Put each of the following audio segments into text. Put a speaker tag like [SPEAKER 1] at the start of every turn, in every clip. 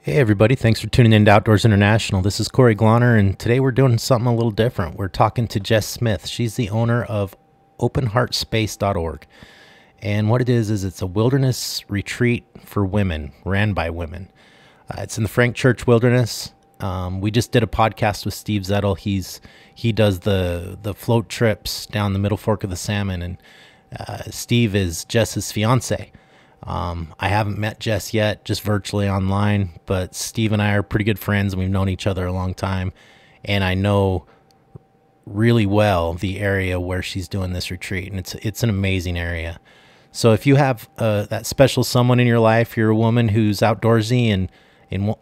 [SPEAKER 1] Hey everybody, thanks for tuning in to Outdoors International. This is Cory and today we're doing something a little different. We're talking to Jess Smith. She's the owner of openheartspace.org. And what it is it's a wilderness retreat for women, ran by women. It's in the Frank Church Wilderness. We just did a podcast with Steve Zettel. He does the float trips down the Middle Fork of the Salmon, and Steve is Jess's fiance. I haven't met Jess yet, just virtually online, but Steve and I are pretty good friends and we've known each other a long time. And I know really well the area where she's doing this retreat, and it's an amazing area. So if you have that special someone in your life, you're a woman who's outdoorsy and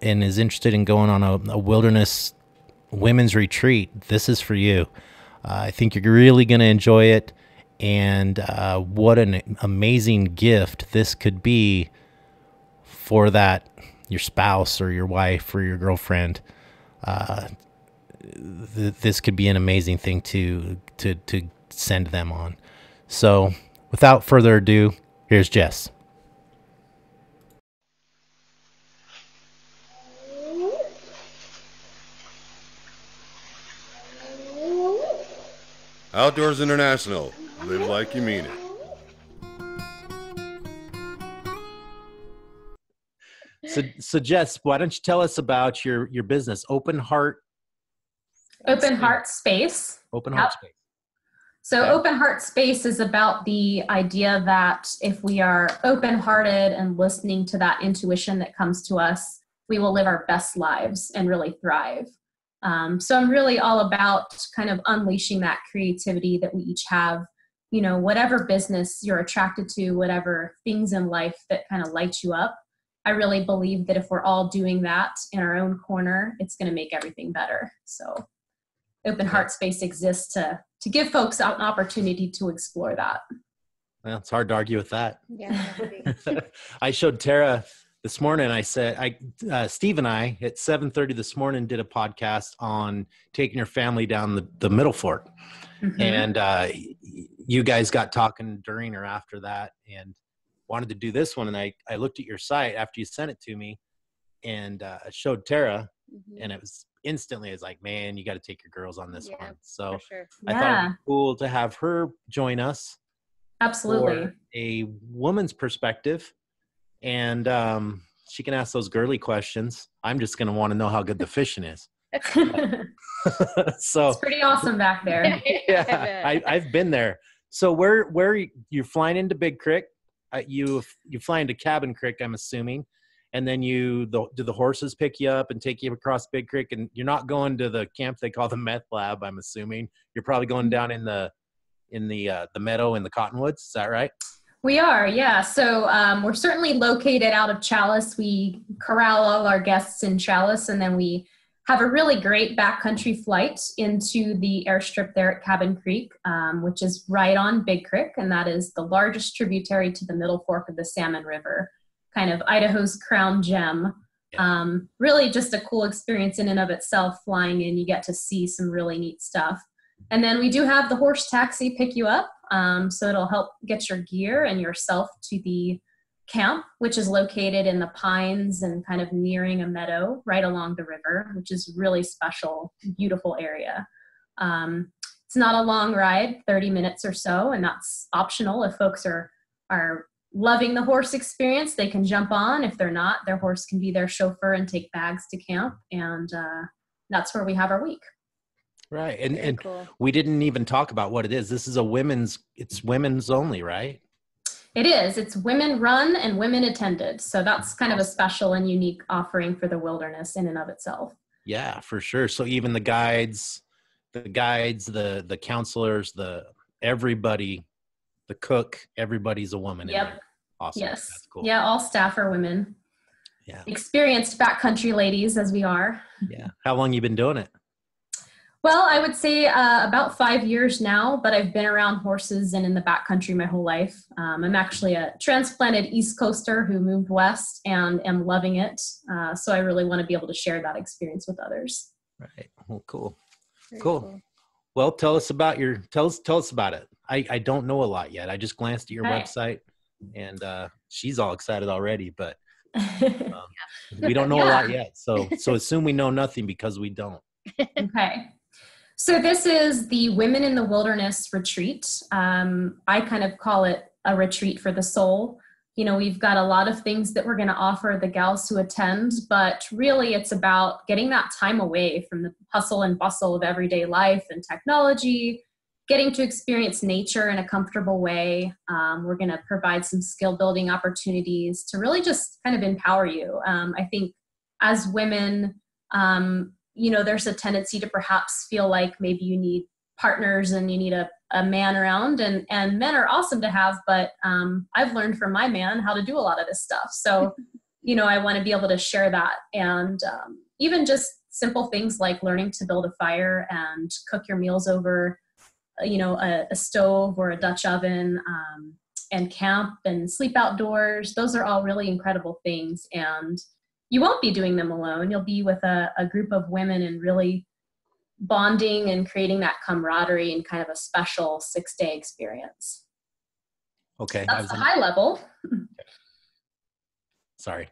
[SPEAKER 1] is interested in going on a wilderness women's retreat, this is for you. I think you're really going to enjoy it. And what an amazing gift this could be for your spouse or your wife or your girlfriend. This could be an amazing thing to send them on. So without further ado, here's Jess.
[SPEAKER 2] Outdoors International. Live like you mean
[SPEAKER 1] it. So Jess, why don't you tell us about your business, Open Heart
[SPEAKER 3] Space.
[SPEAKER 1] Open Heart Space.
[SPEAKER 3] So okay. Open Heart Space is about the idea that if we are open-hearted and listening to that intuition that comes to us, we will live our best lives and really thrive. So I'm really all about kind of unleashing that creativity that we each have. You know, whatever business you're attracted to, whatever things in life that kind of light you up, I really believe that if we're all doing that in our own corner, it's going to make everything better. So Open Heart Space exists to give folks out an opportunity to explore that.
[SPEAKER 1] Well, it's hard to argue with that.
[SPEAKER 4] Yeah.
[SPEAKER 1] I showed Tara this morning. I said, Steve and I at 7:30 this morning did a podcast on taking your family down the Middle Fork. Mm-hmm. And you guys got talking during or after that and wanted to do this one. And I looked at your site after you sent it to me and showed Tara. Mm-hmm. And it was instantly, it's like, man, you got to take your girls on this one. So
[SPEAKER 4] sure.
[SPEAKER 1] I thought it'd be cool to have her join us.
[SPEAKER 3] Absolutely.
[SPEAKER 1] For a woman's perspective. And she can ask those girly questions. I'm just going to want to know how good the fishing is. So
[SPEAKER 3] it's pretty awesome back there.
[SPEAKER 1] Yeah, I've been there. So where you're flying into Big Creek, you fly into Cabin Creek, I'm assuming, and then do the horses pick you up and take you across Big Creek, and you're not going to the camp they call the meth lab, I'm assuming. You're probably going down in the meadow in the cottonwoods. Is that right?
[SPEAKER 3] We are, yeah. So we're certainly located out of Chalice. We corral all our guests in Chalice, and then we have a really great backcountry flight into the airstrip there at Cabin Creek, which is right on Big Creek, and that is the largest tributary to the Middle Fork of the Salmon River, kind of Idaho's crown gem. Yeah. Really just a cool experience in and of itself flying in. You get to see some really neat stuff. And then we do have the horse taxi pick you up, so it'll help get your gear and yourself to the camp, which is located in the pines and kind of nearing a meadow right along the river, which is really special, beautiful area. It's not a long ride, 30 minutes or so, and that's optional. If folks are loving the horse experience, they can jump on. If they're not, their horse can be their chauffeur and take bags to camp, and that's where we have our week.
[SPEAKER 1] Right. And cool. We didn't even talk about what it is. This is it's women's only, right?
[SPEAKER 3] It is. It's women run and women attended. So that's kind of a special and unique offering for the wilderness in and of itself.
[SPEAKER 1] Yeah, for sure. So even the guides, the counselors, everybody, the cook, everybody's a woman.
[SPEAKER 3] Yep.
[SPEAKER 1] In there. Awesome.
[SPEAKER 3] Yes.
[SPEAKER 1] That's cool.
[SPEAKER 3] Yeah. All staff are women.
[SPEAKER 1] Yeah.
[SPEAKER 3] Experienced backcountry ladies as we are.
[SPEAKER 1] Yeah. How long you been doing it?
[SPEAKER 3] Well, I would say about 5 years now, but I've been around horses and in the backcountry my whole life. I'm actually a transplanted East Coaster who moved west and am loving it. So I really want to be able to share that experience with others.
[SPEAKER 1] Right. Well, cool.
[SPEAKER 4] Very
[SPEAKER 1] cool. Well, tell us about it. I don't know a lot yet. I just glanced at your website and she's all excited already, but We don't know a lot
[SPEAKER 3] Yeah.
[SPEAKER 1] yet. So assume we know nothing because we don't.
[SPEAKER 3] Okay. So this is the Women in the Wilderness retreat. I kind of call it a retreat for the soul. We've got a lot of things that we're going to offer the gals who attend, but really it's about getting that time away from the hustle and bustle of everyday life and technology, getting to experience nature in a comfortable way. We're going to provide some skill building opportunities to really just kind of empower you. I think as women, there's a tendency to perhaps feel like maybe you need partners and you need a man around, and men are awesome to have, but I've learned from my man how to do a lot of this stuff. So, I want to be able to share that. And even just simple things like learning to build a fire and cook your meals over, a stove or a Dutch oven, and camp and sleep outdoors. Those are all really incredible things. And you won't be doing them alone. You'll be with a group of women and really bonding and creating that camaraderie and kind of a special 6-day experience.
[SPEAKER 1] Okay.
[SPEAKER 3] So that's the high level.
[SPEAKER 1] Sorry.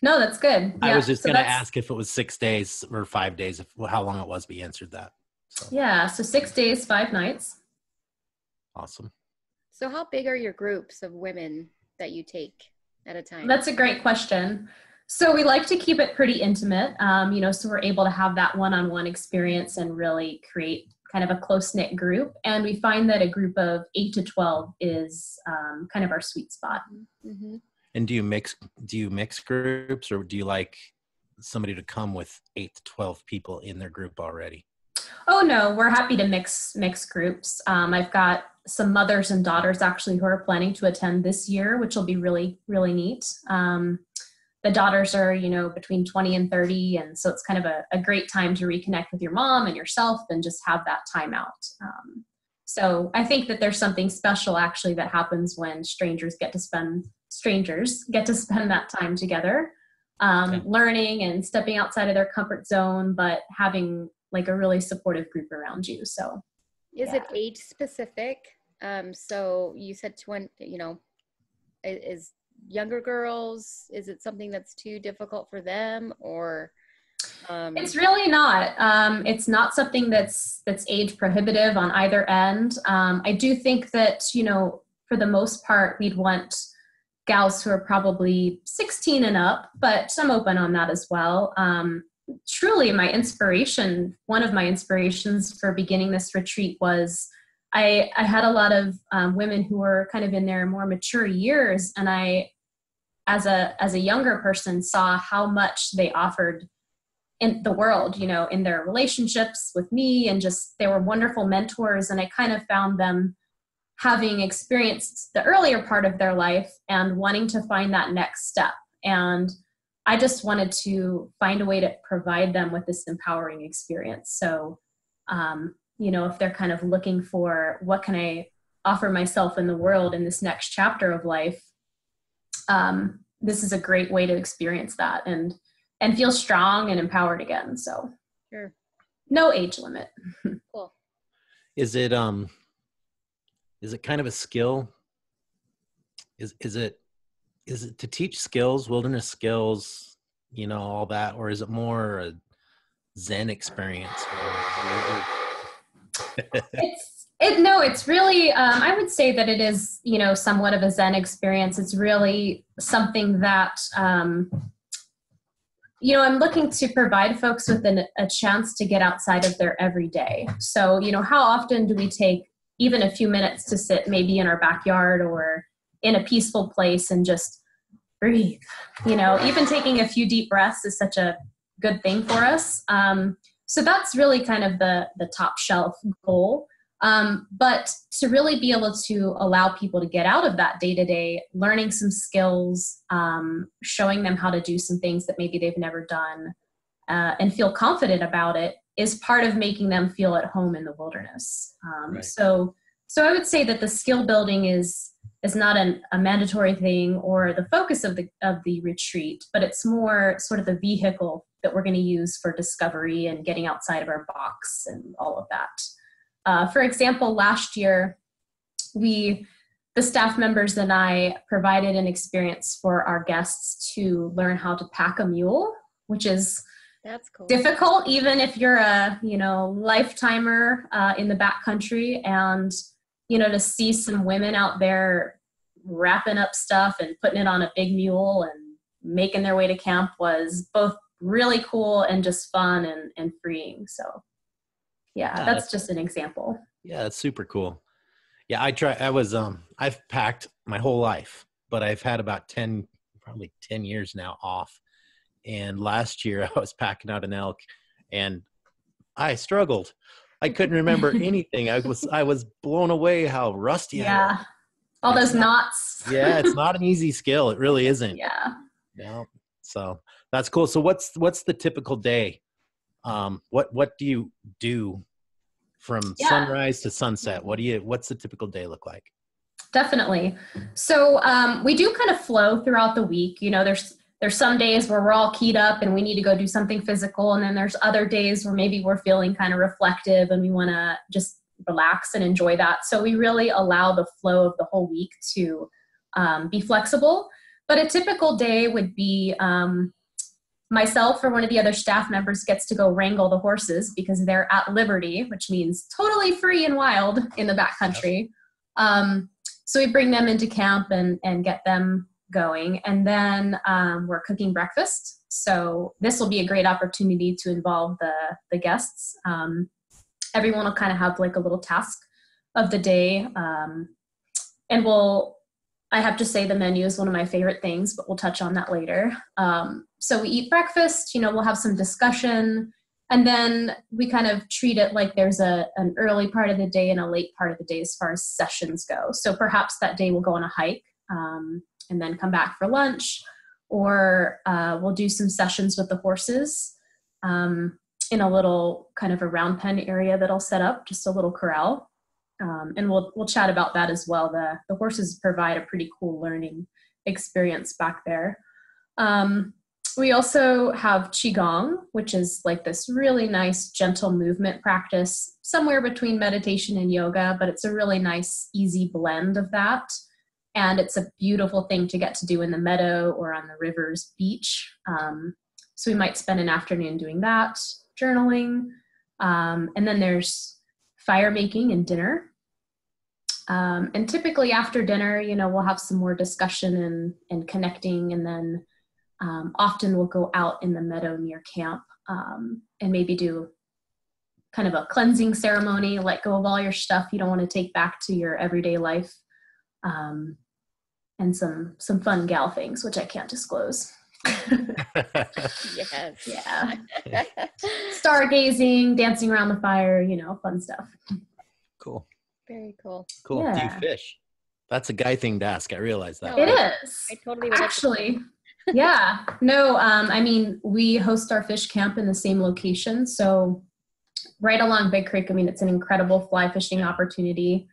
[SPEAKER 3] No, that's good.
[SPEAKER 1] I was just going to ask if it was 6 days or 5 days, how long it was, but you answered that. So.
[SPEAKER 3] Yeah. So 6 days, 5 nights.
[SPEAKER 1] Awesome.
[SPEAKER 4] So how big are your groups of women that you take at a time?
[SPEAKER 3] That's a great question. So we like to keep it pretty intimate, so we're able to have that one-on-one experience and really create kind of a close-knit group. And we find that a group of 8 to 12 is kind of our sweet spot.
[SPEAKER 4] Mm-hmm.
[SPEAKER 1] And do you mix groups, or do you like somebody to come with 8 to 12 people in their group already?
[SPEAKER 3] Oh, no, we're happy to mix groups. I've got some mothers and daughters actually who are planning to attend this year, which will be really, really neat. The daughters are, between 20 and 30. And so it's kind of a great time to reconnect with your mom and yourself and just have that time out. So I think that there's something special actually that happens when strangers get to spend that time together, learning and stepping outside of their comfort zone, but having like a really supportive group around you. So
[SPEAKER 4] is it age specific? So you said is younger girls, is it something that's too difficult for them, or
[SPEAKER 3] it's really not. It's not something that's age prohibitive on either end. I do think that for the most part we'd want gals who are probably 16 and up, but I'm open on that as well. Truly one of my inspirations for beginning this retreat was I had a lot of women who were kind of in their more mature years, and I, as a younger person, saw how much they offered in the world, in their relationships with me, and just they were wonderful mentors. And I kind of found them having experienced the earlier part of their life and wanting to find that next step. And I just wanted to find a way to provide them with this empowering experience. So, if they're kind of looking for what can I offer myself in the world in this next chapter of life, this is a great way to experience that and feel strong and empowered again. So
[SPEAKER 4] sure.
[SPEAKER 3] No age limit.
[SPEAKER 4] Cool.
[SPEAKER 1] Is it kind of a skill? Is it to teach skills, wilderness skills, all that, or is it more a Zen experience?
[SPEAKER 3] It's really, I would say that it is, somewhat of a Zen experience. It's really something that, I'm looking to provide folks with a chance to get outside of their everyday. So, how often do we take even a few minutes to sit maybe in our backyard or in a peaceful place and just breathe? Even taking a few deep breaths is such a good thing for us. So that's really kind of the top shelf goal. But to really be able to allow people to get out of that day-to-day, learning some skills, showing them how to do some things that maybe they've never done, and feel confident about it, is part of making them feel at home in the wilderness.
[SPEAKER 1] Right.
[SPEAKER 3] So I would say that the skill building is not a mandatory thing or the focus of the retreat, but it's more sort of the vehicle that we're going to use for discovery and getting outside of our box and all of that. For example, last year, the the staff members and I provided an experience for our guests to learn how to pack a mule, which is
[SPEAKER 4] That's cool.
[SPEAKER 3] difficult, even if you're a, lifetimer in the backcountry. And, to see some women out there wrapping up stuff and putting it on a big mule and making their way to camp was both really cool and just fun and freeing. So yeah, that's just an example.
[SPEAKER 1] Yeah, that's super cool. Yeah, I've packed my whole life, but I've had about probably 10 years now off. And last year I was packing out an elk and I struggled. I couldn't remember anything. I was blown away how rusty I was.
[SPEAKER 3] All those knots.
[SPEAKER 1] Yeah, it's not an easy skill. It really isn't.
[SPEAKER 3] Yeah.
[SPEAKER 1] No. So that's cool. So what's the typical day? What do you do from sunrise to sunset? What's the typical day look like?
[SPEAKER 3] Definitely. So we do kind of flow throughout the week. There's some days where we're all keyed up and we need to go do something physical. And then there's other days where maybe we're feeling kind of reflective and we want to just relax and enjoy that. So we really allow the flow of the whole week to be flexible. But a typical day would be myself or one of the other staff members gets to go wrangle the horses because they're at liberty, which means totally free and wild in the backcountry. So we bring them into camp and get them going. And then we're cooking breakfast. So this will be a great opportunity to involve the guests. Everyone will kind of have like a little task of the day. And I have to say the menu is one of my favorite things, but we'll touch on that later. So we eat breakfast, we'll have some discussion, and then we kind of treat it like there's an early part of the day and a late part of the day as far as sessions go. So perhaps that day we'll go on a hike and then come back for lunch, or we'll do some sessions with the horses in a little kind of a round pen area that I'll set up, just a little corral. And we'll chat about that as well. The horses provide a pretty cool learning experience back there. We also have Qigong, which is like this really nice, gentle movement practice, somewhere between meditation and yoga, but it's a really nice, easy blend of that. And it's a beautiful thing to get to do in the meadow or on the river's beach. So we might spend an afternoon doing that, journaling. And then there's fire making and dinner. And typically after dinner, we'll have some more discussion and connecting. And then often we'll go out in the meadow near camp and maybe do kind of a cleansing ceremony, let go of all your stuff you don't want to take back to your everyday life. And some fun gal things, which I can't disclose.
[SPEAKER 4] Yes.
[SPEAKER 3] Yeah. Stargazing, dancing around the fire, fun stuff.
[SPEAKER 1] Cool.
[SPEAKER 4] Very cool.
[SPEAKER 1] Cool.
[SPEAKER 3] Yeah.
[SPEAKER 1] Do you fish? That's a guy thing to ask. I realize that.
[SPEAKER 4] No,
[SPEAKER 3] It is.
[SPEAKER 4] I totally would
[SPEAKER 3] Actually, yeah. No, we host our fish camp in the same location. So right along Big Creek, it's an incredible fly fishing opportunity.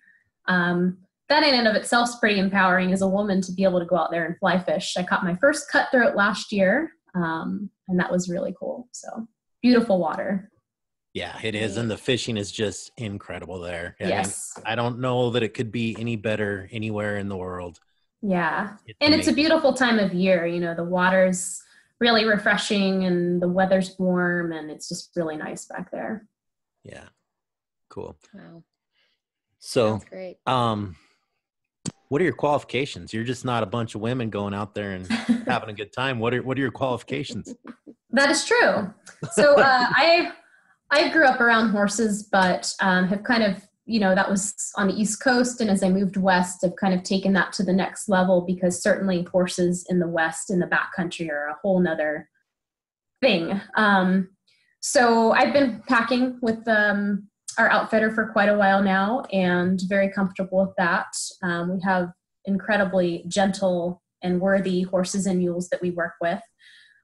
[SPEAKER 3] That in and of itself is pretty empowering as a woman to be able to go out there and fly fish. I caught my first cutthroat last year, and that was really cool. So beautiful water.
[SPEAKER 1] Yeah, it is. And the fishing is just incredible there.
[SPEAKER 3] Yes.
[SPEAKER 1] I don't know that it could be any better anywhere in the world.
[SPEAKER 3] Yeah.
[SPEAKER 1] It's
[SPEAKER 3] And it's a
[SPEAKER 1] amazing.
[SPEAKER 3] beautiful time of year. The water's really refreshing and the weather's warm and it's just really nice back there.
[SPEAKER 1] Yeah. Cool.
[SPEAKER 4] Wow.
[SPEAKER 1] So,
[SPEAKER 4] That's great.
[SPEAKER 1] what are your qualifications? You're just not a bunch of women going out there and having a good time. What are your qualifications?
[SPEAKER 3] That is true. So I grew up around horses, but have kind of, that was on the East Coast. And as I moved west, I've kind of taken that to the next level because certainly horses in the West, in the backcountry, are a whole nother thing. So I've been packing with our outfitter for quite a while now and very comfortable with that. We have incredibly gentle and worthy horses and mules that we work with.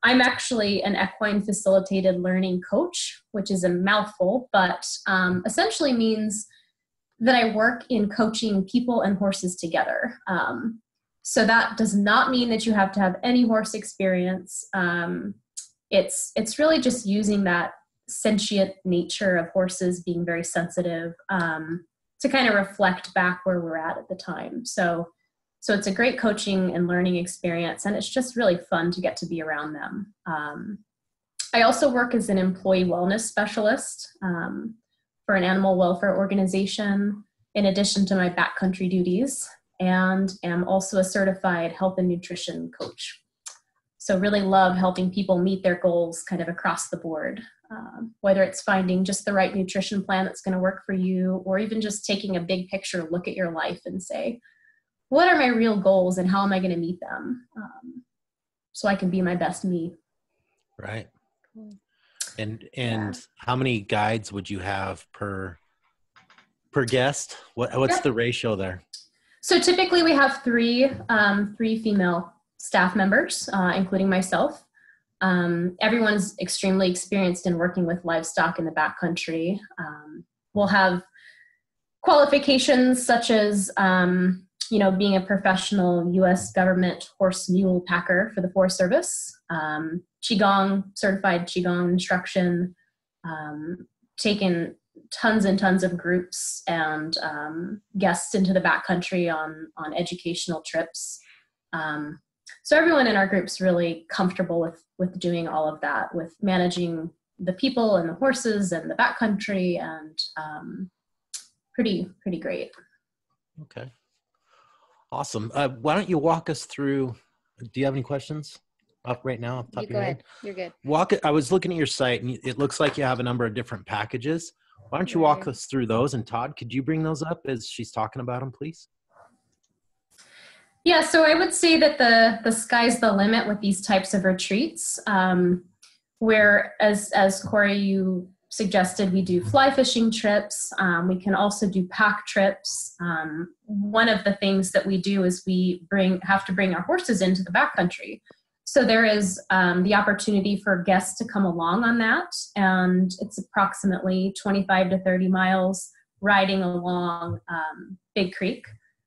[SPEAKER 3] I'm actually an equine facilitated learning coach, which is a mouthful, but essentially means that I work in coaching people and horses together. So that does not mean that you have to have any horse experience. It's really just using that sentient nature of horses being very sensitive kind of reflect back where we're at the time. So it's a great coaching and learning experience, and it's just really fun to get to be around them. I also work as an employee wellness specialist for an animal welfare organization, in addition to my backcountry duties, and am also a certified health and nutrition coach. So really love helping people meet their goals kind of across the board, whether it's finding just the right nutrition plan that's going to work for you, or even just taking a big picture look at your life and say, what are my real goals and how am I going to meet them, so I can be my best me.
[SPEAKER 1] Right. And how many guides would you have per guest? What's the ratio there?
[SPEAKER 3] So typically we have three female staff members, including myself. Everyone's extremely experienced in working with livestock in the backcountry. We'll have qualifications such as, being a professional U.S. government horse mule packer for the Forest Service, certified Qigong instruction, taken tons and tons of groups and guests into the backcountry on educational trips. So everyone in our group's really comfortable with doing all of that, with managing the people and the horses and the backcountry, and pretty great.
[SPEAKER 1] Okay. Awesome. Why don't you walk us through, do you have any questions up right now? Off the top of your head?
[SPEAKER 4] You're good.
[SPEAKER 1] I was looking at your site, and it looks like you have a number of different packages. Why don't you walk us through those? And Todd, could you bring those up as she's talking about them, please?
[SPEAKER 3] Yeah, so I would say that the sky's the limit with these types of retreats, where, as Cory, you suggested, we do fly fishing trips. We can also do pack trips. One of the things that we do is we have to bring our horses into the backcountry. So there is the opportunity for guests to come along on that, and it's approximately 25 to 30 miles riding along Big Creek.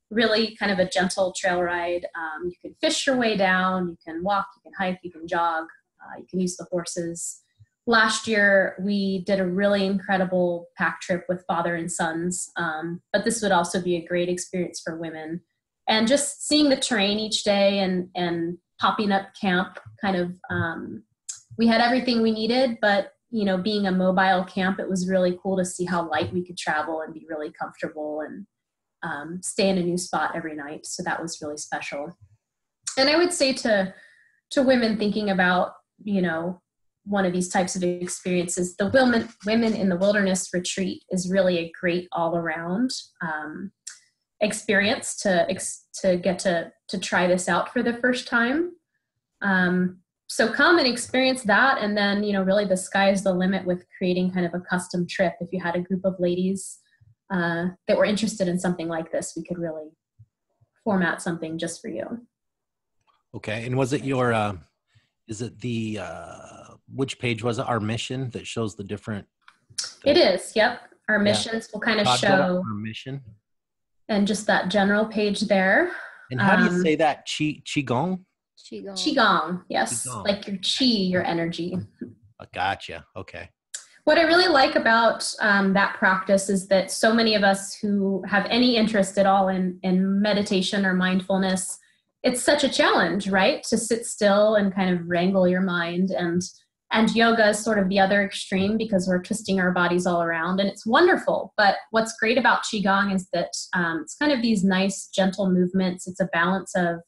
[SPEAKER 3] Really kind of a gentle trail ride. You can fish your way down, you can walk, you can hike, you can jog, you can use the horses. Last year, we did a really incredible pack trip with father and sons, but this would also be a great experience for women. And just seeing the terrain each day and popping up camp, kind of, we had everything we needed, but being a mobile camp, it was really cool to see how light we could travel and be really comfortable and stay in a new spot every night. So that was really special. And I would say to women thinking about, one of these types of experiences, the Women in the Wilderness retreat is really a great all around experience to get to try this out for the first time. So come and experience that. And then, really the sky is the limit with creating kind of a custom trip. If you had a group of ladies that were interested in something like this, we could really format something just for you.
[SPEAKER 1] Okay. And was it your, which page was it? Our mission that shows the different.
[SPEAKER 3] It is. Yep. Our missions will kind of show
[SPEAKER 1] our mission.
[SPEAKER 3] And just that general page there.
[SPEAKER 1] And how do you say that? Qigong?
[SPEAKER 3] Qigong. Yes. Qigong. Like your qi, your energy.
[SPEAKER 1] Gotcha. Okay.
[SPEAKER 3] What I really like about that practice is that so many of us who have any interest at all in meditation or mindfulness, it's such a challenge, right? To sit still and kind of wrangle your mind. And yoga is sort of the other extreme because we're twisting our bodies all around, and it's wonderful. But what's great about Qigong is that it's kind of these nice, gentle movements. It's a balance of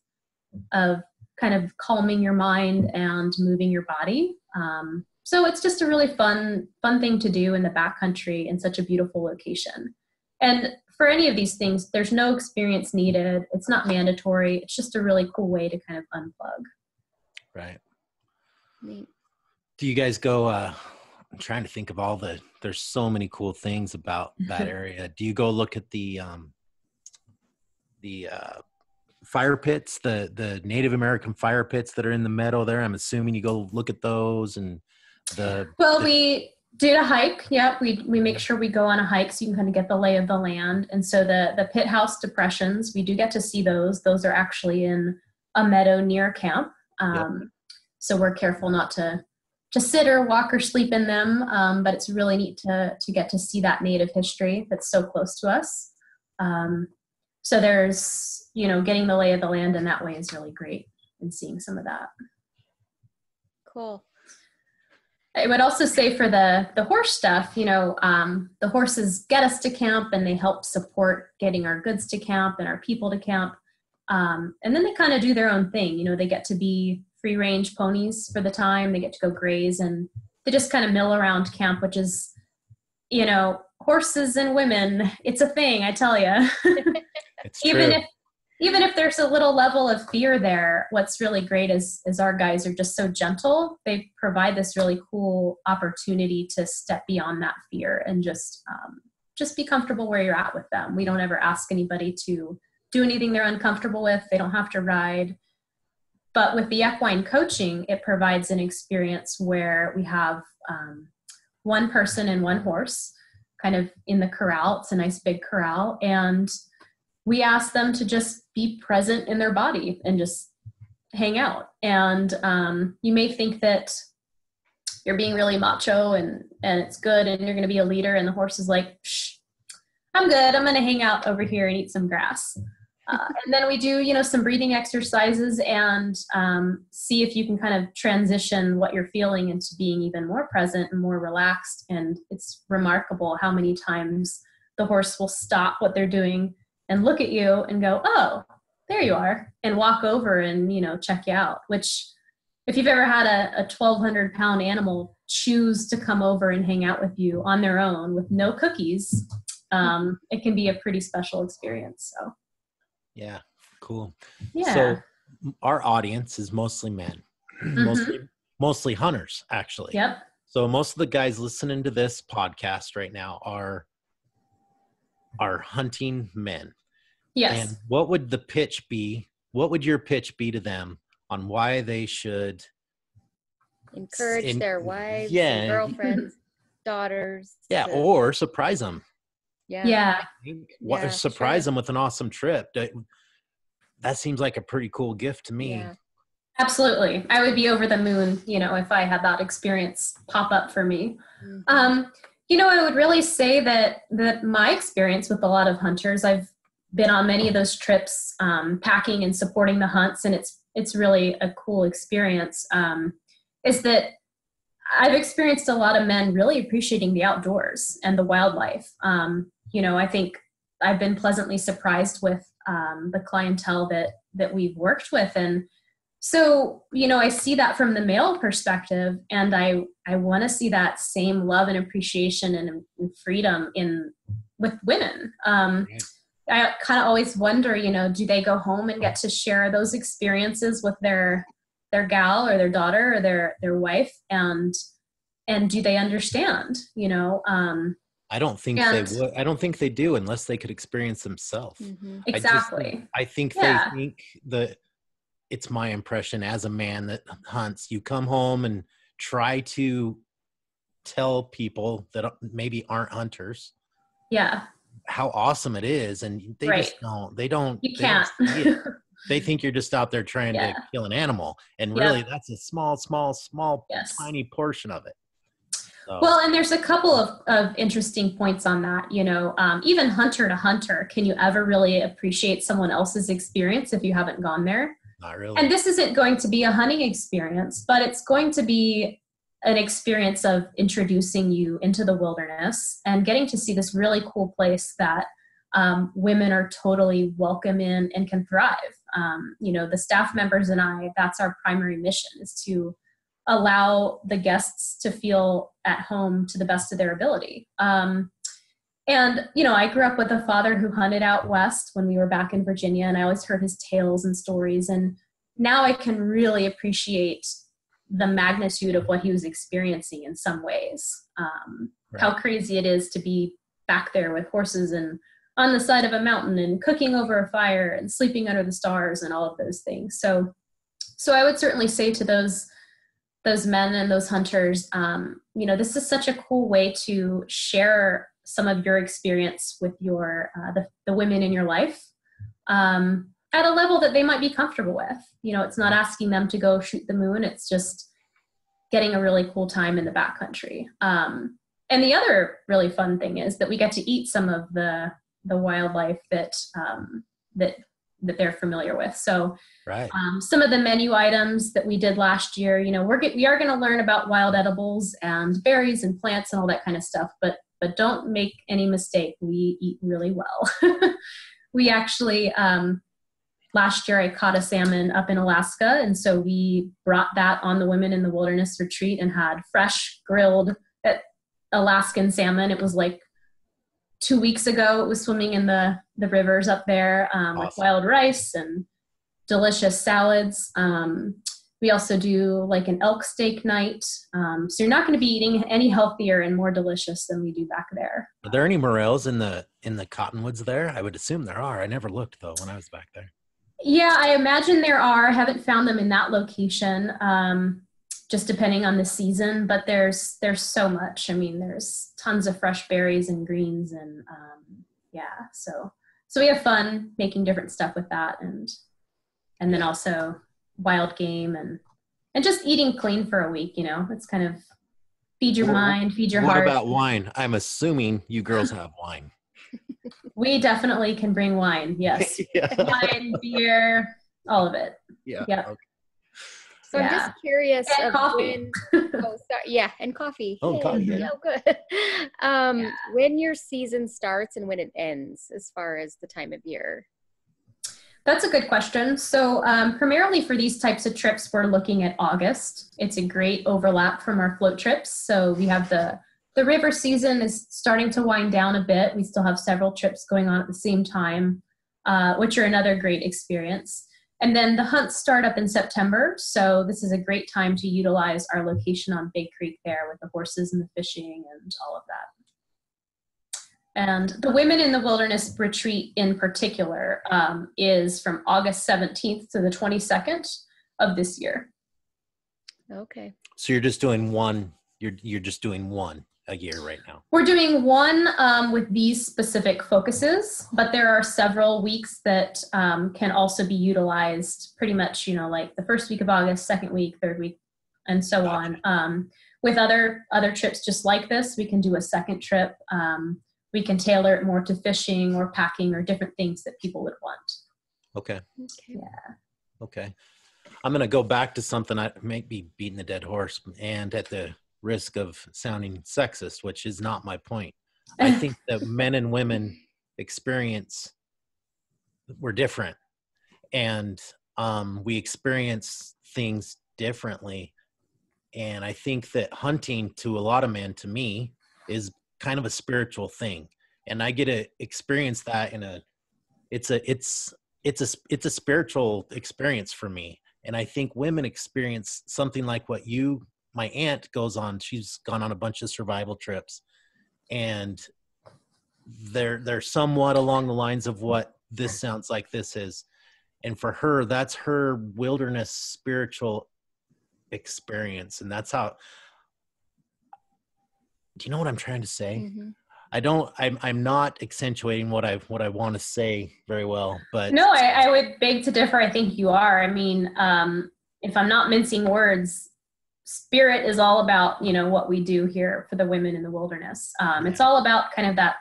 [SPEAKER 3] kind of calming your mind and moving your body. So it's just a really fun thing to do in the backcountry in such a beautiful location. And for any of these things, there's no experience needed. It's not mandatory. It's just a really cool way to kind of unplug.
[SPEAKER 1] Right.
[SPEAKER 4] Neat.
[SPEAKER 1] Do you guys go, I'm trying to think of there's so many cool things about that area. Do you go look at the fire pits, the Native American fire pits that are in the meadow there? I'm assuming you go look at those and we did a hike. Yep. We make sure we go on a hike so you can kind of get the lay of the land. And so the pit house depressions, we do get to see those. Those are actually in a meadow near camp. So we're careful not to sit or walk or sleep in them. But it's really neat to get to see that Native history that's so close to us.
[SPEAKER 3] So there's, getting the lay of the land in that way is really great, and seeing some of that.
[SPEAKER 4] Cool.
[SPEAKER 3] I would also say for the horse stuff, the horses get us to camp and they help support getting our goods to camp and our people to camp. And then they kind of do their own thing. They get to be free range ponies for the time. They get to go graze, and they just kind of mill around camp, which is, horses and women, it's a thing, I tell you.
[SPEAKER 1] It's
[SPEAKER 3] even
[SPEAKER 1] true.
[SPEAKER 3] even if there's a little level of fear there, what's really great is our guys are just so gentle. They provide this really cool opportunity to step beyond that fear and just be comfortable where you're at with them. We don't ever ask anybody to do anything they're uncomfortable with. They don't have to ride. But with the equine coaching, it provides an experience where we have one person and one horse kind of in the corral. It's a nice big corral. And we ask them to just be present in their body and just hang out. And you may think that you're being really macho and it's good and you're going to be a leader, and the horse is like, shh, I'm good. I'm going to hang out over here and eat some grass. And then we do, some breathing exercises and see if you can kind of transition what you're feeling into being even more present and more relaxed. And it's remarkable how many times the horse will stop what they're doing and look at you and go, oh, there you are, and walk over and, check you out. Which, if you've ever had a 1,200-pound animal choose to come over and hang out with you on their own with no cookies, it can be a pretty special experience. So.
[SPEAKER 1] Yeah, cool.
[SPEAKER 3] Yeah.
[SPEAKER 1] So our audience is mostly men, mostly hunters, actually.
[SPEAKER 3] Yep.
[SPEAKER 1] So most of the guys listening to this podcast right now are hunting men.
[SPEAKER 3] Yes.
[SPEAKER 1] And what would the pitch be? What would your pitch be to them on why they should
[SPEAKER 4] encourage their wives,
[SPEAKER 1] yeah,
[SPEAKER 4] girlfriends, daughters?
[SPEAKER 1] Yeah, or surprise them.
[SPEAKER 3] Yeah.
[SPEAKER 1] Surprise them with an awesome trip. That seems like a pretty cool gift to me.
[SPEAKER 4] Yeah.
[SPEAKER 3] Absolutely. I would be over the moon, if I had that experience pop up for me.
[SPEAKER 4] Mm-hmm.
[SPEAKER 3] I would really say that my experience with a lot of hunters, I've been on many of those trips, packing and supporting the hunts, and it's really a cool experience, is that I've experienced a lot of men really appreciating the outdoors and the wildlife. I think I've been pleasantly surprised with the clientele that we've worked with. And so, I see that from the male perspective, and I want to see that same love and appreciation and freedom with women. I kind of always wonder, do they go home and get to share those experiences with their gal or their daughter or their wife, and do they understand?
[SPEAKER 1] I don't think they would. I don't think they do unless they could experience themselves.
[SPEAKER 3] Mm-hmm. Exactly.
[SPEAKER 1] I think they think that. It's my impression as a man that hunts, you come home and try to tell people that maybe aren't hunters.
[SPEAKER 3] Yeah.
[SPEAKER 1] How awesome it is. And they just don't,
[SPEAKER 3] You can't.
[SPEAKER 1] They think you're just out there trying to kill an animal. And really that's a small, tiny portion of it. So.
[SPEAKER 3] Well, and there's a couple of interesting points on that. Even hunter to hunter, can you ever really appreciate someone else's experience if you haven't gone there?
[SPEAKER 1] Not really.
[SPEAKER 3] And this isn't going to be a hunting experience, but it's going to be an experience of introducing you into the wilderness and getting to see this really cool place that women are totally welcome in and can thrive. The staff members and I, that's our primary mission, is to allow the guests to feel at home to the best of their ability. And, I grew up with a father who hunted out west when we were back in Virginia, and I always heard his tales and stories. And now I can really appreciate the magnitude of what he was experiencing in some ways. How crazy it is to be back there with horses and on the side of a mountain and cooking over a fire and sleeping under the stars and all of those things. So I would certainly say to those men and those hunters, this is such a cool way to share some of your experience with your the women in your life at a level that they might be comfortable with. It's not asking them to go shoot the moon. It's just getting a really cool time in the backcountry. And the other really fun thing is that we get to eat some of the the wildlife that that that they're familiar with. So
[SPEAKER 1] Right.
[SPEAKER 3] some of the menu items that we did last year, we are going to learn about wild edibles and berries and plants and all that kind of stuff, but don't make any mistake, we eat really well. We actually, last year I caught a salmon up in Alaska, and so we brought that on the Women in the Wilderness retreat and had fresh grilled Alaskan salmon. It was like 2 weeks ago. It was swimming in the rivers up there, with
[SPEAKER 1] Awesome.
[SPEAKER 3] wild rice and delicious salads. We also do like an elk steak night. So you're not going to be eating any healthier and more delicious than we do back there.
[SPEAKER 1] Are there any morels in the cottonwoods there? I would assume there are. I never looked though when I was back there.
[SPEAKER 3] Yeah, I imagine there are. I haven't found them in that location, just depending on the season, but there's so much. I mean, there's tons of fresh berries and greens, and so we have fun making different stuff with that, and then also wild game and just eating clean for a week. It's kind of feed your mind, feed your heart.
[SPEAKER 1] What about wine? I'm assuming you girls have wine.
[SPEAKER 3] We definitely can bring wine. Yes.
[SPEAKER 1] Yeah.
[SPEAKER 3] Wine, beer, all of it.
[SPEAKER 1] Yeah.
[SPEAKER 3] Yep.
[SPEAKER 1] Okay.
[SPEAKER 4] So I'm just curious
[SPEAKER 3] And
[SPEAKER 4] of
[SPEAKER 3] coffee.
[SPEAKER 4] And coffee.
[SPEAKER 1] Oh,
[SPEAKER 4] Yay.
[SPEAKER 1] coffee,
[SPEAKER 4] Yeah, good. When your season starts and when it ends, as far as the time of year.
[SPEAKER 3] That's a good question. So primarily for these types of trips, we're looking at August. It's a great overlap from our float trips. So we have the river season is starting to wind down a bit. We still have several trips going on at the same time, which are another great experience. And then the hunts start up in September. So this is a great time to utilize our location on Big Creek there with the horses and the fishing and all of that. And the Women in the Wilderness retreat in particular is from August 17th to the 22nd of this year.
[SPEAKER 4] Okay.
[SPEAKER 1] So you're just doing one. You're just doing one a year right now.
[SPEAKER 3] We're doing one with these specific focuses, but there are several weeks that can also be utilized pretty much, like the first week of August, second week, third week, and so on. With other trips just like this, we can do a second trip. We can tailor it more to fishing or packing or different things that people would want.
[SPEAKER 1] Okay.
[SPEAKER 3] Yeah.
[SPEAKER 1] Okay. I'm going to go back to something I may be beating the dead horse, and at the risk of sounding sexist, which is not my point. I think that men and women experience, we're different, and we experience things differently. And I think that hunting, to a lot of men, to me, is kind of a spiritual thing, and I get to experience that it's a spiritual experience for me. And I think women experience something like what my aunt goes on. She's gone on a bunch of survival trips, and they're somewhat along the lines of what this sounds like this is. And for her, that's her wilderness spiritual experience. And that's how, do you know what I'm trying to say?
[SPEAKER 4] Mm-hmm.
[SPEAKER 1] I'm not accentuating what I want to say very well, but
[SPEAKER 3] no, I would beg to differ. I think you are. I mean, if I'm not mincing words, spirit is all about, what we do here for the Women in the Wilderness. It's all about kind of that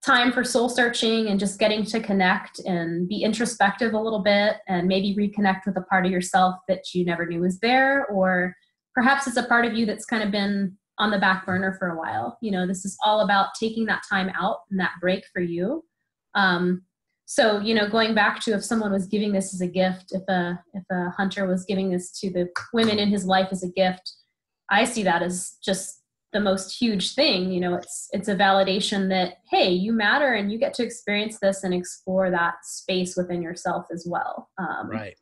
[SPEAKER 3] time for soul searching and just getting to connect and be introspective a little bit and maybe reconnect with a part of yourself that you never knew was there, or perhaps it's a part of you that's kind of been on the back burner for a while. This is all about taking that time out and that break for you. So, going back to if someone was giving this as a gift, if a hunter was giving this to the women in his life as a gift, I see that as just the most huge thing. It's a validation that, hey, you matter and you get to experience this and explore that space within yourself as well.
[SPEAKER 1] right.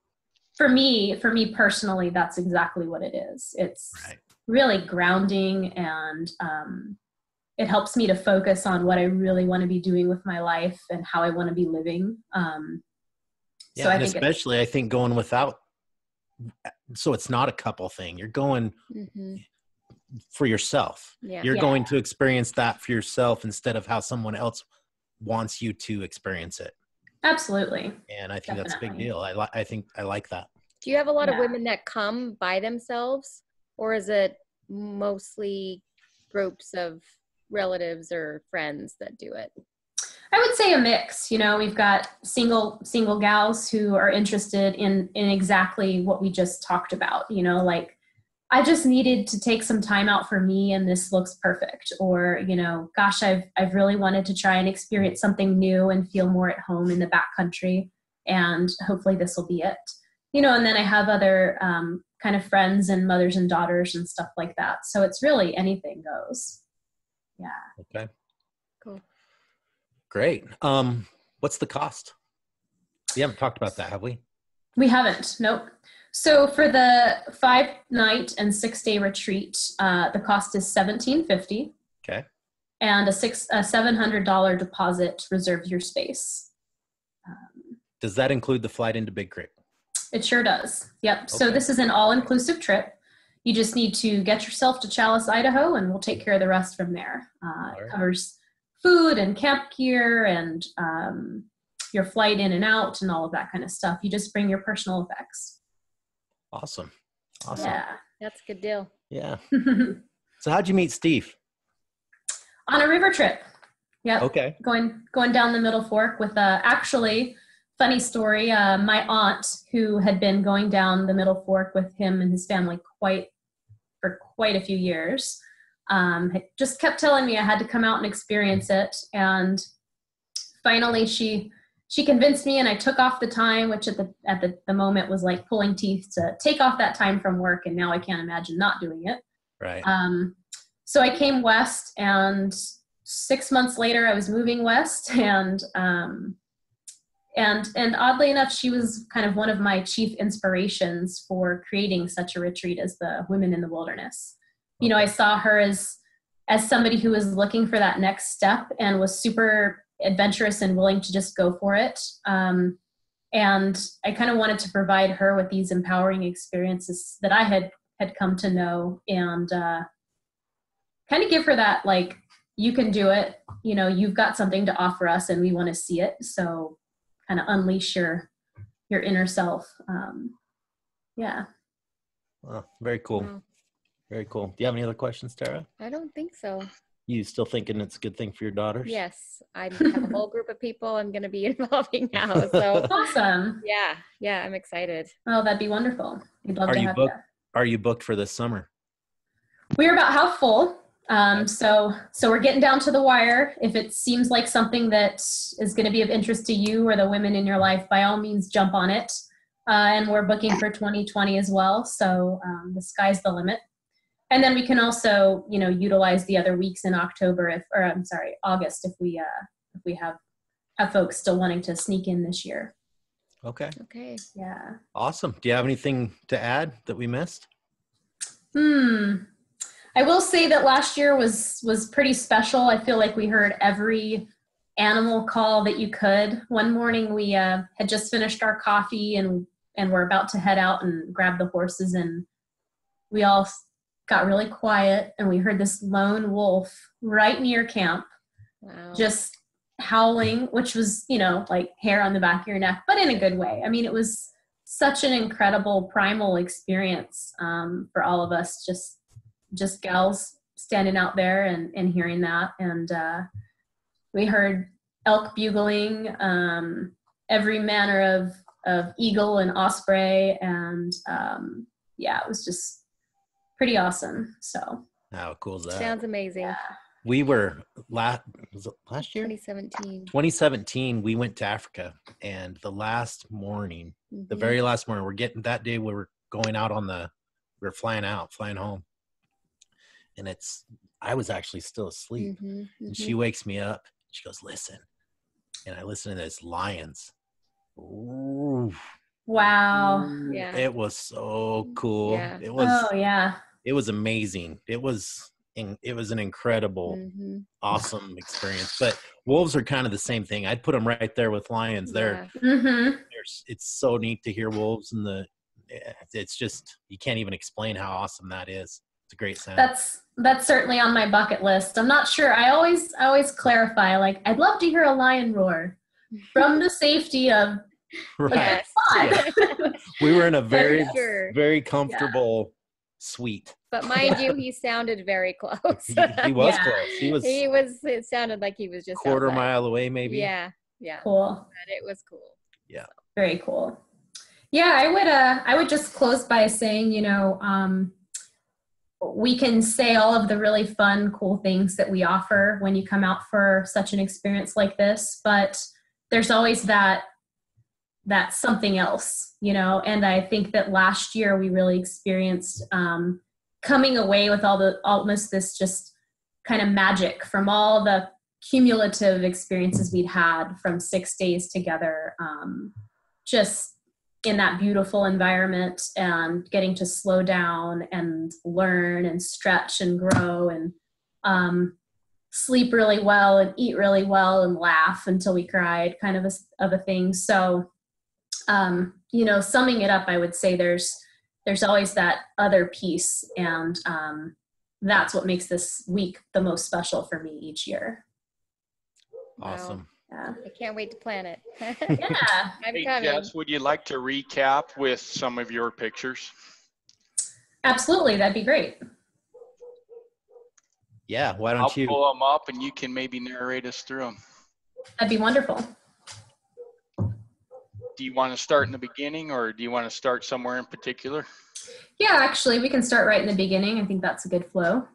[SPEAKER 3] For me personally, that's exactly what it is. It's really grounding, and it helps me to focus on what I really want to be doing with my life and how I want to be living.
[SPEAKER 1] So I think going without, so it's not a couple thing. You're going for yourself.
[SPEAKER 4] Yeah.
[SPEAKER 1] You're going to experience that for yourself instead of how someone else wants you to experience it.
[SPEAKER 3] Absolutely.
[SPEAKER 1] And I think that's a big deal. I think I like that.
[SPEAKER 4] Do you have a lot of women that come by themselves, or is it mostly groups of relatives or friends that do it?
[SPEAKER 3] I would say a mix. We've got single gals who are interested in exactly what we just talked about. Like, I just needed to take some time out for me and this looks perfect. Or, gosh, I've really wanted to try and experience something new and feel more at home in the backcountry. And hopefully this will be it. And then I have other kind of friends and mothers and daughters and stuff like that. So it's really anything goes. Yeah.
[SPEAKER 1] Okay.
[SPEAKER 4] Cool.
[SPEAKER 1] Great. What's the cost? We haven't talked about that, have we?
[SPEAKER 3] We haven't. Nope. So for the 5-night and 6-day retreat, the cost is $1,750.
[SPEAKER 1] Okay.
[SPEAKER 3] And a $700 deposit reserves your space.
[SPEAKER 1] Does that include the flight into Big Creek?
[SPEAKER 3] It sure does. Yep.
[SPEAKER 1] Okay.
[SPEAKER 3] So this is an all-inclusive trip. You just need to get yourself to Chalice, Idaho, and we'll take care of the rest from there. It covers food and camp gear and your flight in and out and all of that kind of stuff. You just bring your personal effects.
[SPEAKER 1] Awesome.
[SPEAKER 3] Yeah.
[SPEAKER 4] That's a good deal.
[SPEAKER 1] Yeah. So how'd you meet Steve?
[SPEAKER 3] On a river trip. Yep.
[SPEAKER 1] Okay.
[SPEAKER 3] Going down the Middle Fork with actually, funny story, my aunt, who had been going down the Middle Fork with him and his family for quite a few years, had just kept telling me I had to come out and experience it. And finally she convinced me, and I took off the time, which at the moment was like pulling teeth to take off that time from work. And now I can't imagine not doing it.
[SPEAKER 1] Right.
[SPEAKER 3] So I came west, and 6 months later I was moving west, and oddly enough, she was kind of one of my chief inspirations for creating such a retreat as the Women in the Wilderness. Okay. I saw her as somebody who was looking for that next step and was super adventurous and willing to just go for it. And I kind of wanted to provide her with these empowering experiences that I had come to know, and kind of give her that, like, you can do it. You've got something to offer us and we want to see it. So kind of unleash your inner self. Yeah.
[SPEAKER 1] Well, very cool.
[SPEAKER 4] Wow.
[SPEAKER 1] Very cool. Do you have any other questions, Tara?
[SPEAKER 4] I don't think so.
[SPEAKER 1] You still thinking it's a good thing for your daughters?
[SPEAKER 4] Yes. I have a whole group of people I'm going to be involving now. So
[SPEAKER 3] Awesome.
[SPEAKER 4] Yeah, I'm excited.
[SPEAKER 3] Oh, that'd be wonderful. We'd love to have you.
[SPEAKER 1] Are you booked for this summer?
[SPEAKER 3] We're about half full. So we're getting down to the wire. If it seems like something that is going to be of interest to you or the women in your life, by all means, jump on it. And we're booking for 2020 as well. So the sky's the limit. And then we can also, utilize the other weeks in August if we have folks still wanting to sneak in this year.
[SPEAKER 1] Okay.
[SPEAKER 3] Yeah.
[SPEAKER 1] Awesome. Do you have anything to add that we missed?
[SPEAKER 3] I will say that last year was pretty special. I feel like we heard every animal call that you could. One morning we had just finished our coffee and we're about to head out and grab the horses, and we all got really quiet, and we heard this lone wolf right near camp.
[SPEAKER 4] Wow.
[SPEAKER 3] Just howling, which was, like hair on the back of your neck, but in a good way. I mean, it was such an incredible primal experience for all of us, just gals standing out there and hearing that. And we heard elk bugling, every manner of eagle and osprey. And it was just pretty awesome. So
[SPEAKER 1] how cool is that?
[SPEAKER 4] Sounds amazing.
[SPEAKER 3] Yeah.
[SPEAKER 1] We were was it last year?
[SPEAKER 4] 2017.
[SPEAKER 1] We went to Africa, and the last morning, the very last morning, that day we were going out we were flying home. And I was actually still asleep. And she wakes me up. She goes, listen. And I listen to this lions. Ooh.
[SPEAKER 3] Wow.
[SPEAKER 4] Yeah.
[SPEAKER 1] It was so cool.
[SPEAKER 4] Yeah.
[SPEAKER 1] It was amazing. It was an incredible, awesome experience. But wolves are kind of the same thing. I'd put them right there with lions. It's so neat to hear wolves, and it's just, you can't even explain how awesome that is. It's a great sound.
[SPEAKER 3] That's certainly on my bucket list. I'm not sure. I always clarify, like, I'd love to hear a lion roar from the safety of
[SPEAKER 1] right.
[SPEAKER 3] Like,
[SPEAKER 1] We were in a very, very comfortable sweet.
[SPEAKER 4] But mind you, he sounded very close.
[SPEAKER 1] He was
[SPEAKER 3] Yeah.
[SPEAKER 1] close.
[SPEAKER 4] It sounded like he was just
[SPEAKER 1] quarter
[SPEAKER 4] outside.
[SPEAKER 1] mile away, maybe.
[SPEAKER 4] Yeah.
[SPEAKER 3] Cool.
[SPEAKER 4] But it was cool.
[SPEAKER 1] Yeah.
[SPEAKER 3] Very cool. Yeah, I would just close by saying, we can say all of the really fun, cool things that we offer when you come out for such an experience like this, but there's always that something else, and I think that last year we really experienced coming away with almost this just kind of magic from all the cumulative experiences we'd had from 6 days together, just in that beautiful environment and getting to slow down and learn and stretch and grow and sleep really well and eat really well and laugh until we cried, kind of a thing. So, summing it up, I would say there's always that other piece, and that's what makes this week the most special for me each year.
[SPEAKER 1] Awesome.
[SPEAKER 4] Wow.
[SPEAKER 3] Yeah.
[SPEAKER 4] I can't wait to plan it.
[SPEAKER 3] Yeah.
[SPEAKER 4] I'm
[SPEAKER 5] Hey,
[SPEAKER 4] coming.
[SPEAKER 5] Jess, would you like to recap with some of your pictures?
[SPEAKER 3] Absolutely. That'd be great.
[SPEAKER 1] Yeah. Why
[SPEAKER 5] I'll
[SPEAKER 1] don't you?
[SPEAKER 5] pull them up and you can maybe narrate us through them.
[SPEAKER 3] That'd be wonderful.
[SPEAKER 5] Do you want to start in the beginning or do you want to start somewhere in particular?
[SPEAKER 3] Yeah, actually, we can start right in the beginning. I think that's a good flow.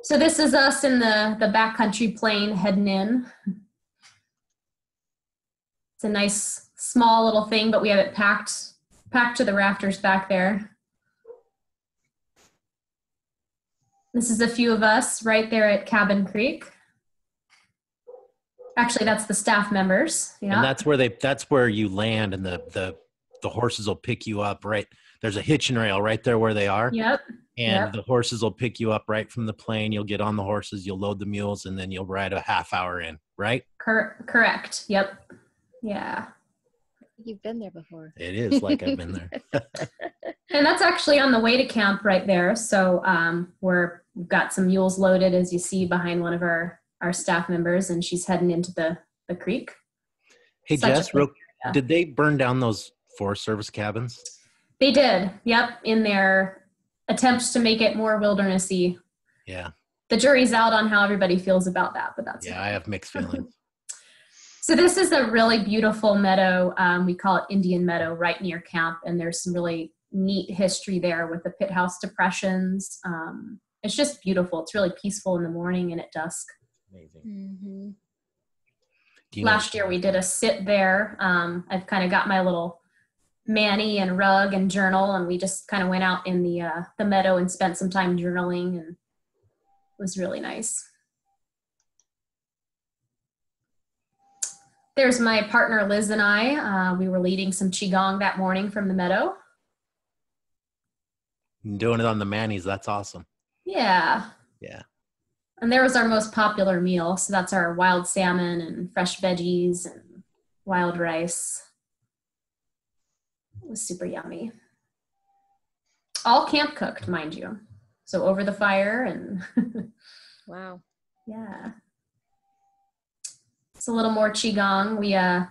[SPEAKER 3] So this is us in the backcountry plain heading in. It's a nice small little thing, but we have it packed to the rafters back there. This is a few of us right there at Cabin Creek. Actually, that's the staff members. Yeah.
[SPEAKER 1] And that's where you land, and the horses will pick you up, right? There's a hitching rail right there where they are.
[SPEAKER 3] Yep.
[SPEAKER 1] And the horses will pick you up right from the plane. You'll get on the horses, you'll load the mules, and then you'll ride a half hour in, right?
[SPEAKER 3] Correct. Yep. Yeah.
[SPEAKER 4] You've been there before.
[SPEAKER 1] It is like I've been there.
[SPEAKER 3] And that's actually on the way to camp right there. So we've got some mules loaded, as you see, behind one of our staff members, and she's heading into the creek.
[SPEAKER 1] Hey, Jess,
[SPEAKER 3] area.
[SPEAKER 1] did they burn down those Forest Service cabins?
[SPEAKER 3] They did. Yep. In their attempts to make it more wildernessy.
[SPEAKER 1] Yeah.
[SPEAKER 3] The jury's out on how everybody feels about that, but that's
[SPEAKER 1] I have mixed feelings.
[SPEAKER 3] So this is a really beautiful meadow. We call it Indian Meadow, right near camp, and there's some really neat history there with the pit house depressions. It's just beautiful. It's really peaceful in the morning and at dusk.
[SPEAKER 1] Amazing.
[SPEAKER 4] Mm-hmm.
[SPEAKER 3] Last year we did a sit there. I've kind of got my little Manny and rug and journal, and we just kind of went out in the meadow and spent some time journaling, and it was really nice. There's my partner Liz and I. We were leading some qigong that morning from the meadow.
[SPEAKER 1] Doing it on the Mannies, that's awesome.
[SPEAKER 3] Yeah.
[SPEAKER 1] Yeah.
[SPEAKER 3] And there was our most popular meal. So that's our wild salmon and fresh veggies and wild rice. It was super yummy. All camp cooked, mind you. So over the fire and
[SPEAKER 4] Wow.
[SPEAKER 3] yeah. It's a little more qigong.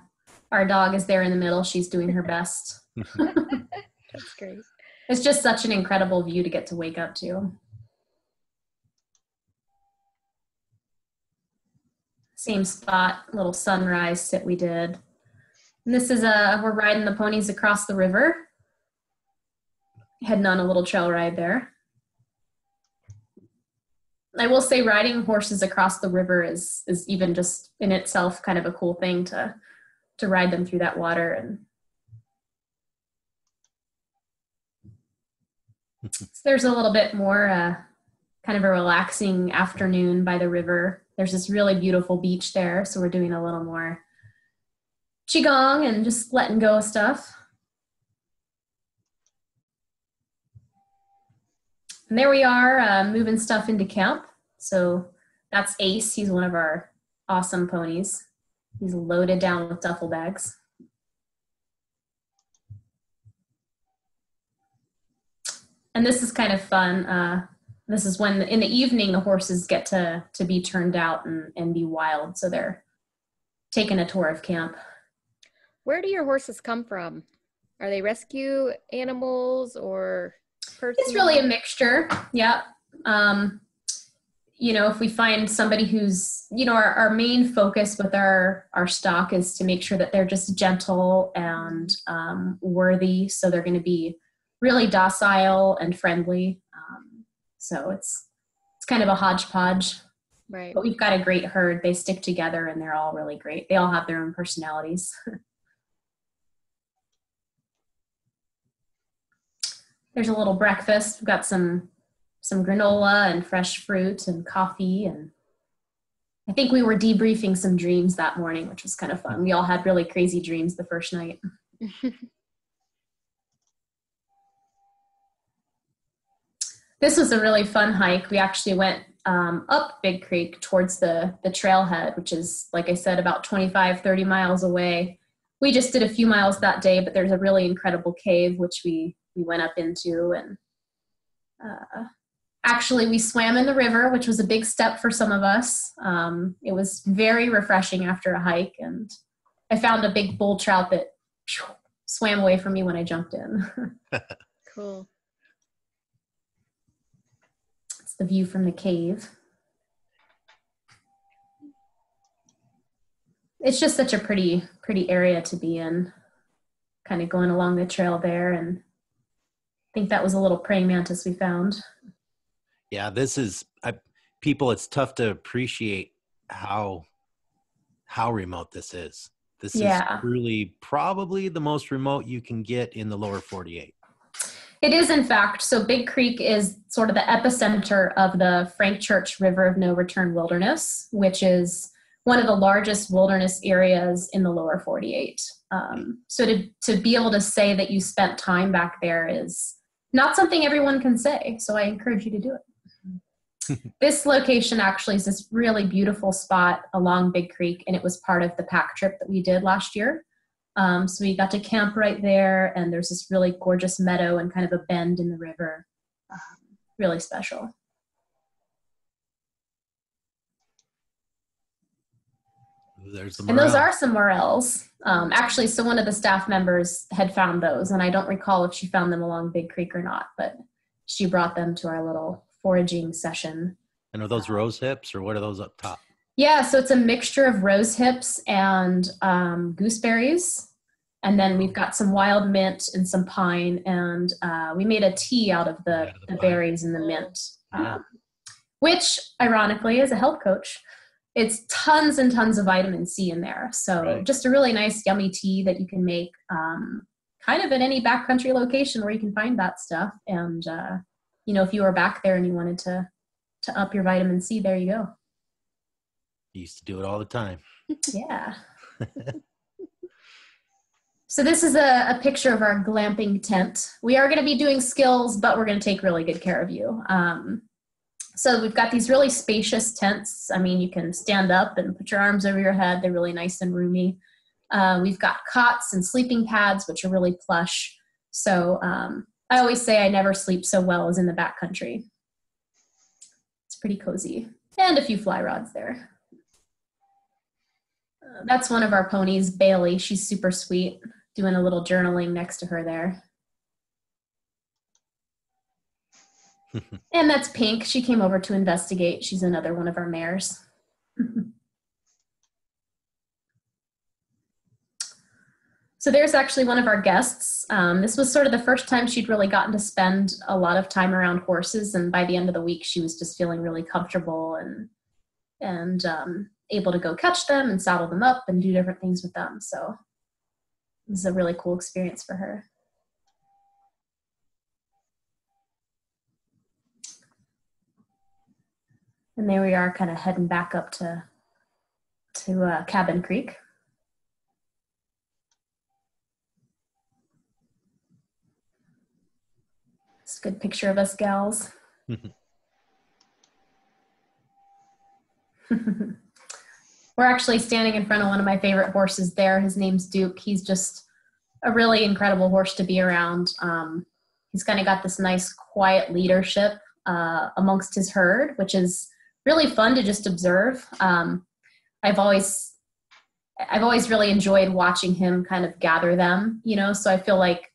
[SPEAKER 3] Our dog is there in the middle. She's doing her best.
[SPEAKER 4] That's great.
[SPEAKER 3] It's just such an incredible view to get to wake up to. Same spot, little sunrise sit we did. And this is we're riding the ponies across the river. Heading on a little trail ride there. I will say riding horses across the river is even just in itself kind of a cool thing to ride them through that water. And so there's a little bit more kind of a relaxing afternoon by the river. There's this really beautiful beach there, so we're doing a little more qigong and just letting go of stuff. And there we are, moving stuff into camp. So that's Ace. He's one of our awesome ponies. He's loaded down with duffel bags. And this is kind of fun. This is when in the evening the horses get to be turned out and be wild. So they're taking a tour of camp.
[SPEAKER 4] Where do your horses come from? Are they rescue animals or personal?
[SPEAKER 3] It's really a mixture. Yeah. If we find somebody who's, our main focus with our stock is to make sure that they're just gentle and worthy. So they're going to be really docile and friendly. So it's kind of a hodgepodge.
[SPEAKER 4] Right.
[SPEAKER 3] But we've got a great herd. They stick together and they're all really great. They all have their own personalities. There's a little breakfast. We've got some granola and fresh fruit and coffee. And I think we were debriefing some dreams that morning, which was kind of fun. We all had really crazy dreams the first night. This was a really fun hike. We actually went up Big Creek towards the trailhead, which is, like I said, about 25, 30 miles away. We just did a few miles that day, but there's a really incredible cave, which we went up into. And actually, we swam in the river, which was a big step for some of us. It was very refreshing after a hike. And I found a big bull trout that swam away from me when I jumped in.
[SPEAKER 4] Cool.
[SPEAKER 3] The view from the cave. It's just such a pretty area to be in, kind of going along the trail there. And I think that was a little praying mantis we found.
[SPEAKER 1] Yeah, this is people. It's tough to appreciate how remote this is. This is truly probably the most remote you can get in the lower 48.
[SPEAKER 3] It is, in fact. So Big Creek is sort of the epicenter of the Frank Church River of No Return Wilderness, which is one of the largest wilderness areas in the lower 48. So to be able to say that you spent time back there is not something everyone can say. So I encourage you to do it. This location actually is this really beautiful spot along Big Creek, and it was part of the pack trip that we did last year. So we got to camp right there, and there's this really gorgeous meadow and kind of a bend in the river. Really special.
[SPEAKER 1] There's the
[SPEAKER 3] and those are some morels. Actually, so one of the staff members had found those, and I don't recall if she found them along Big Creek or not, but she brought them to our little foraging session.
[SPEAKER 1] And are those rose hips, or what are those up top?
[SPEAKER 3] Yeah, so it's a mixture of rose hips and gooseberries. And then we've got some wild mint and some pine. And we made a tea out of the berries and the mint, which, ironically, as a health coach, it's tons and tons of vitamin C in there. So just a really nice, yummy tea that you can make kind of at any backcountry location where you can find that stuff. And, if you were back there and you wanted to up your vitamin C, there you go.
[SPEAKER 1] I used to do it all the time.
[SPEAKER 3] Yeah. So this is a picture of our glamping tent. We are going to be doing skills, but we're going to take really good care of you. So we've got these really spacious tents. I mean, you can stand up and put your arms over your head. They're really nice and roomy. We've got cots and sleeping pads, which are really plush. So I always say I never sleep so well as in the backcountry. It's pretty cozy. And a few fly rods there. That's one of our ponies, Bailey. She's super sweet, doing a little journaling next to her there. And that's Pink. She came over to investigate. She's another one of our mares. So there's actually one of our guests. This was sort of the first time she'd really gotten to spend a lot of time around horses. And by the end of the week, she was just feeling really comfortable and able to go catch them and saddle them up and do different things with them. So it was a really cool experience for her. And there we are, kind of heading back up to Cabin Creek. It's a good picture of us gals. We're actually standing in front of one of my favorite horses there. His name's Duke. He's just a really incredible horse to be around. He's kind of got this nice quiet leadership amongst his herd, which is really fun to just observe. I've always really enjoyed watching him kind of gather them, so I feel like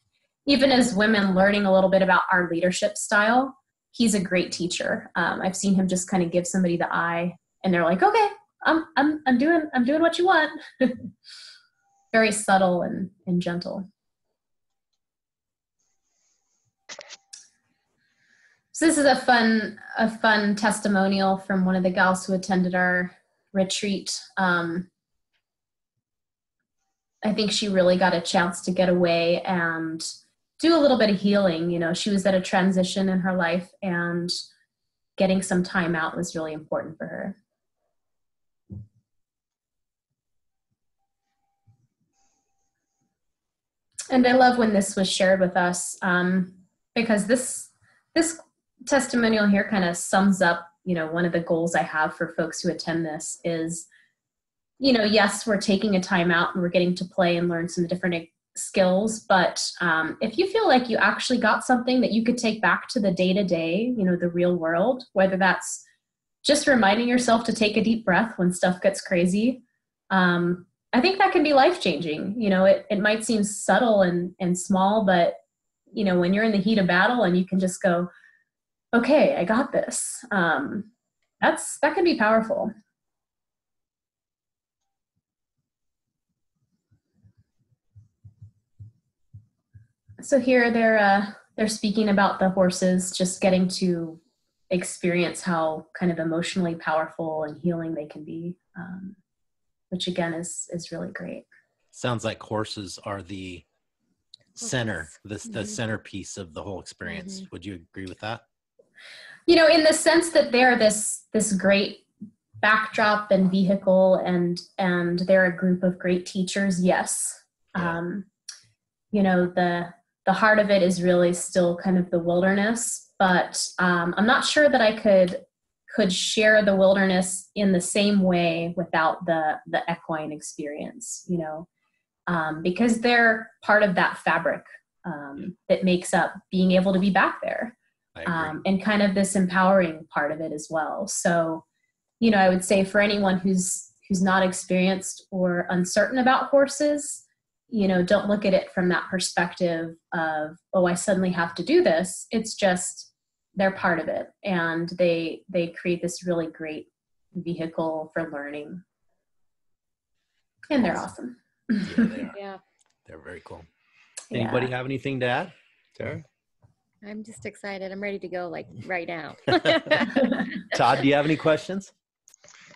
[SPEAKER 3] even as women learning a little bit about our leadership style, he's a great teacher. I've seen him just kind of give somebody the eye, and they're like, "Okay, I'm doing what you want." Very subtle and gentle. So this is a fun testimonial from one of the gals who attended our retreat. I think she really got a chance to get away and do a little bit of healing. You know, she was at a transition in her life, and getting some time out was really important for her. And I love when this was shared with us, because this testimonial here kind of sums up, you know, one of the goals I have for folks who attend this is, you know, yes, we're taking a time out and we're getting to play and learn some different skills, but if you feel like you actually got something that you could take back to the day-to-day, you know, the real world, whether that's just reminding yourself to take a deep breath when stuff gets crazy, I think that can be life-changing. You know, it might seem subtle and small, but, you know, when you're in the heat of battle and you can just go, okay, I got this, that can be powerful. So here they're speaking about the horses just getting to experience how kind of emotionally powerful and healing they can be, which again is really great.
[SPEAKER 1] Sounds like horses are the center, the centerpiece of the whole experience. Would you agree with that?
[SPEAKER 3] You know, in the sense that they're this great backdrop and vehicle, and they're a group of great teachers. Yes. Yeah. You know, the heart of it is really still kind of the wilderness, but I'm not sure that I could share the wilderness in the same way without the equine experience, you know, because they're part of that fabric that makes up being able to be back there, and kind of this empowering part of it as well. So, you know, I would say for anyone who's not experienced or uncertain about horses, you know, don't look at it from that perspective of, oh, I suddenly have to do this. It's just, they're part of it, and they create this really great vehicle for learning. And they're awesome.
[SPEAKER 1] Yeah, they are.
[SPEAKER 4] Yeah.
[SPEAKER 1] They're very cool. Anybody have anything to add, Tara?
[SPEAKER 4] I'm just excited. I'm ready to go, like, right now.
[SPEAKER 1] Todd, do you have any questions?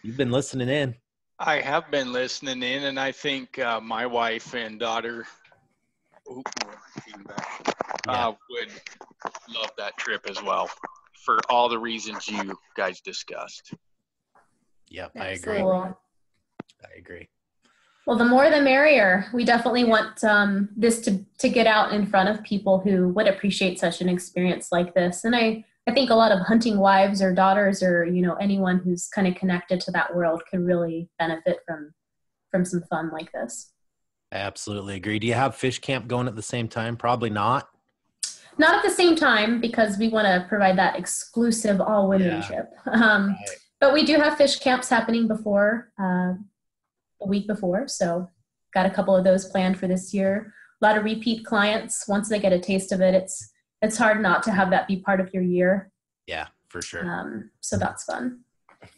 [SPEAKER 1] You've been listening in.
[SPEAKER 5] I have been listening in, and I think my wife and daughter would love that trip as well, for all the reasons you guys discussed.
[SPEAKER 1] Yep,
[SPEAKER 3] I
[SPEAKER 1] agree.
[SPEAKER 3] Cool.
[SPEAKER 1] I agree.
[SPEAKER 3] Well, the more the merrier. We definitely want this to get out in front of people who would appreciate such an experience like this. And I think a lot of hunting wives or daughters, or, you know, anyone who's kind of connected to that world could really benefit from some fun like this.
[SPEAKER 1] I absolutely agree. Do you have fish camp going at the same time? Probably not.
[SPEAKER 3] Not at the same time, because we want to provide that exclusive all-women trip. Right. But we do have fish camps happening before, a week before. So got a couple of those planned for this year. A lot of repeat clients. Once they get a taste of it, it's hard not to have that be part of your year.
[SPEAKER 1] Yeah, for sure.
[SPEAKER 3] So that's fun.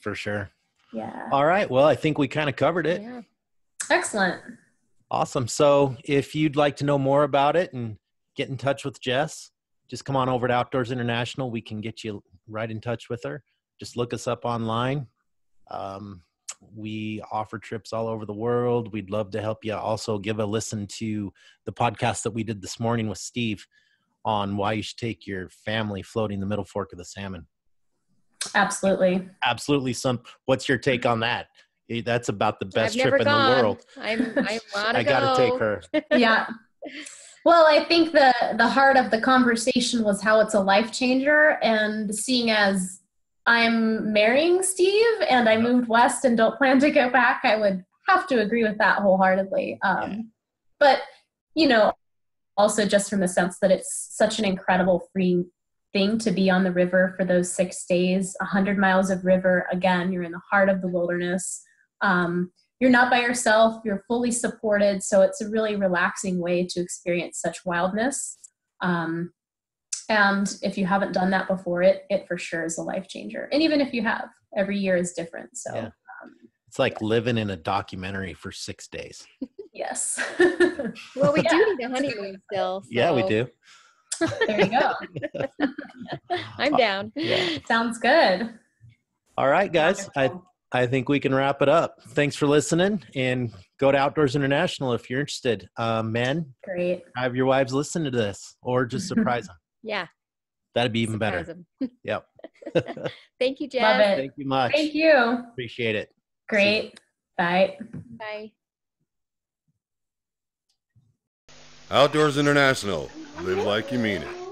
[SPEAKER 1] For sure.
[SPEAKER 3] Yeah.
[SPEAKER 1] All right. Well, I think we kind of covered it.
[SPEAKER 4] Yeah.
[SPEAKER 3] Excellent.
[SPEAKER 1] Awesome. So if you'd like to know more about it and get in touch with Jess, just come on over to Outdoors International. We can get you right in touch with her. Just look us up online. We offer trips all over the world. We'd love to help you. Also, give a listen to the podcast that we did this morning with Steve on why you should take your family floating the Middle Fork of the Salmon.
[SPEAKER 3] Absolutely.
[SPEAKER 1] Absolutely. What's your take on that? That's about the best trip in the world.
[SPEAKER 4] I want to go.
[SPEAKER 1] I got to take her.
[SPEAKER 3] Yeah. Well, I think the heart of the conversation was how it's a life changer, and seeing as I'm marrying Steve and I moved west and don't plan to go back, I would have to agree with that wholeheartedly. But, you know, also just from the sense that it's such an incredible freeing thing to be on the river for those 6 days, 100 miles of river. Again, you're in the heart of the wilderness. You're not by yourself. You're fully supported. So it's a really relaxing way to experience such wildness. And if you haven't done that before, it for sure is a life changer. And even if you have, every year is different. So
[SPEAKER 1] yeah. It's like living in a documentary for 6 days.
[SPEAKER 3] yes.
[SPEAKER 4] Well, we do need a honeymoon still. So.
[SPEAKER 1] Yeah, we do.
[SPEAKER 3] There you go.
[SPEAKER 4] I'm down.
[SPEAKER 1] Yeah.
[SPEAKER 3] Sounds good.
[SPEAKER 1] All right, guys.
[SPEAKER 3] Wonderful.
[SPEAKER 1] I think we can wrap it up. Thanks for listening, and go to Outdoors International if you're interested. Men,
[SPEAKER 3] Great.
[SPEAKER 1] have your wives listen to this, or just surprise them.
[SPEAKER 4] Yeah.
[SPEAKER 1] That'd be even
[SPEAKER 4] Surprise
[SPEAKER 1] better.
[SPEAKER 4] 'em.
[SPEAKER 1] Yep.
[SPEAKER 3] Love
[SPEAKER 4] Thank you, Jess.
[SPEAKER 3] it.
[SPEAKER 1] Thank you much.
[SPEAKER 3] Thank you.
[SPEAKER 1] Appreciate it.
[SPEAKER 3] Great. Bye.
[SPEAKER 4] Bye.
[SPEAKER 2] Outdoors International. Live like you mean it.